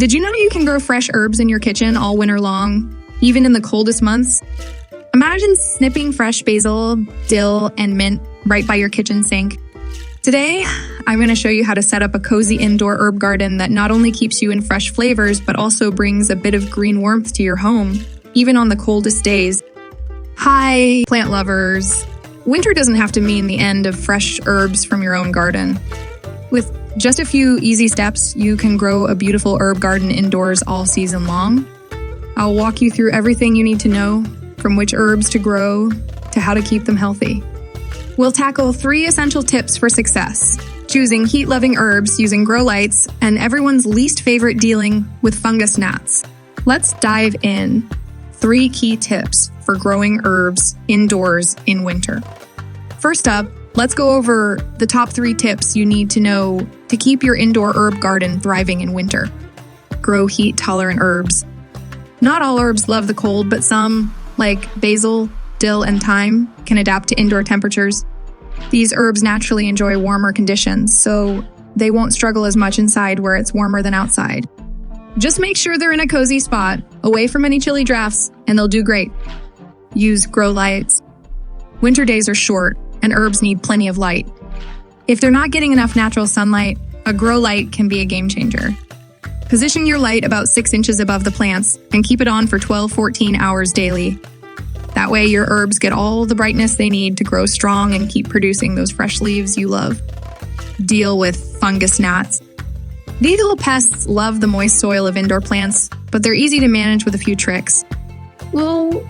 Did you know you can grow fresh herbs in your kitchen all winter long, even in the coldest months? Imagine snipping fresh basil, dill, and mint right by your kitchen sink. Today, I'm going to show you how to set up a cozy indoor herb garden that not only keeps you in fresh flavors, but also brings a bit of green warmth to your home, even on the coldest days. Hi, plant lovers. Winter doesn't have to mean the end of fresh herbs from your own garden. With just a few easy steps, you can grow a beautiful herb garden indoors all season long. I'll walk you through everything you need to know, from which herbs to grow to how to keep them healthy. We'll tackle 3 essential tips for success: choosing heat-loving herbs using grow lights, and everyone's least favorite dealing with fungus gnats. Let's dive in. 3 key tips for growing herbs indoors in winter. First up, let's go over the top 3 tips you need to know to keep your indoor herb garden thriving in winter. Grow heat-tolerant herbs. Not all herbs love the cold, but some, like basil, dill, and thyme, can adapt to indoor temperatures. These herbs naturally enjoy warmer conditions, so they won't struggle as much inside where it's warmer than outside. Just make sure they're in a cozy spot, away from any chilly drafts, and they'll do great. Use grow lights. Winter days are short, and herbs need plenty of light. If they're not getting enough natural sunlight, a grow light can be a game changer. Position your light about 6 inches above the plants and keep it on for 12-14 hours daily. That way your herbs get all the brightness they need to grow strong and keep producing those fresh leaves you love. Deal with fungus gnats. These little pests love the moist soil of indoor plants, but they're easy to manage with a few tricks. We'll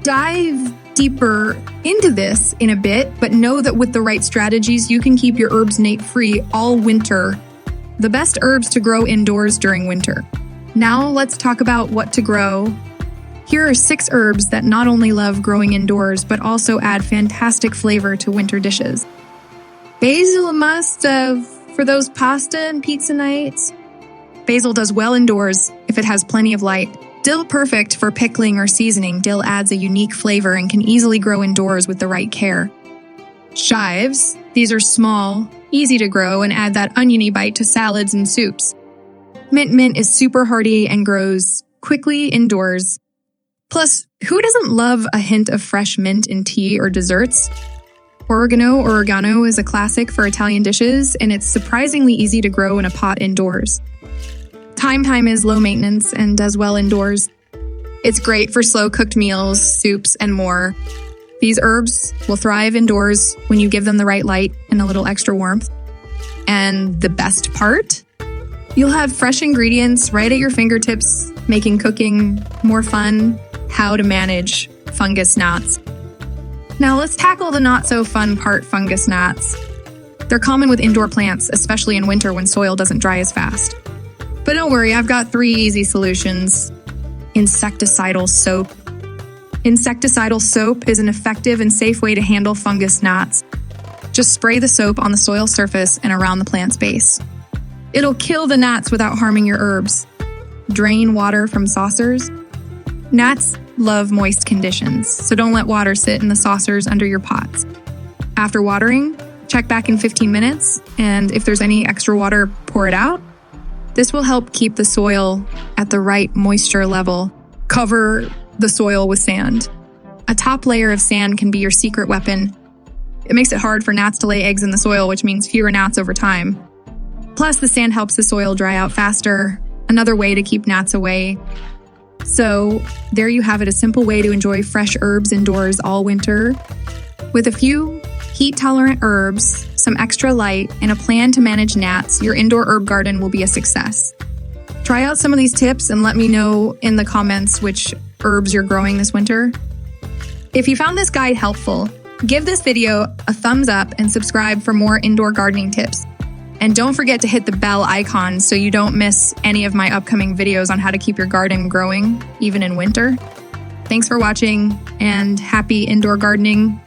dive deeper into this in a bit, but know that with the right strategies, you can keep your herbs gnat-free all winter. The best herbs to grow indoors during winter. Now let's talk about what to grow. Here are 6 herbs that not only love growing indoors, but also add fantastic flavor to winter dishes. Basil a must for those pasta and pizza nights. Basil does well indoors if it has plenty of light. Dill perfect for pickling or seasoning. Dill adds a unique flavor and can easily grow indoors with the right care. Chives. These are small, easy to grow, and add that oniony bite to salads and soups. Mint is super hardy and grows quickly indoors. Plus, who doesn't love a hint of fresh mint in tea or desserts? Oregano is a classic for Italian dishes, and it's surprisingly easy to grow in a pot indoors. Thyme is low maintenance and does well indoors. It's great for slow-cooked meals, soups, and more. These herbs will thrive indoors when you give them the right light and a little extra warmth. And the best part? You'll have fresh ingredients right at your fingertips, making cooking more fun. How to manage fungus gnats. Now let's tackle the not-so-fun part, fungus gnats. They're common with indoor plants, especially in winter when soil doesn't dry as fast. But don't worry, I've got 3 easy solutions. Insecticidal soap. Insecticidal soap is an effective and safe way to handle fungus gnats. Just spray the soap on the soil surface and around the plant's base. It'll kill the gnats without harming your herbs. Drain water from saucers. Gnats love moist conditions, so don't let water sit in the saucers under your pots. After watering, check back in 15 minutes, and if there's any extra water, pour it out. This will help keep the soil at the right moisture level. Cover the soil with sand. A top layer of sand can be your secret weapon. It makes it hard for gnats to lay eggs in the soil, which means fewer gnats over time. Plus, the sand helps the soil dry out faster, another way to keep gnats away. So, there you have it, a simple way to enjoy fresh herbs indoors all winter. With a few heat-tolerant herbs, some extra light, and a plan to manage gnats, your indoor herb garden will be a success. Try out some of these tips and let me know in the comments which herbs you're growing this winter. If you found this guide helpful, give this video a thumbs up and subscribe for more indoor gardening tips. And don't forget to hit the bell icon so you don't miss any of my upcoming videos on how to keep your garden growing, even in winter. Thanks for watching, and happy indoor gardening.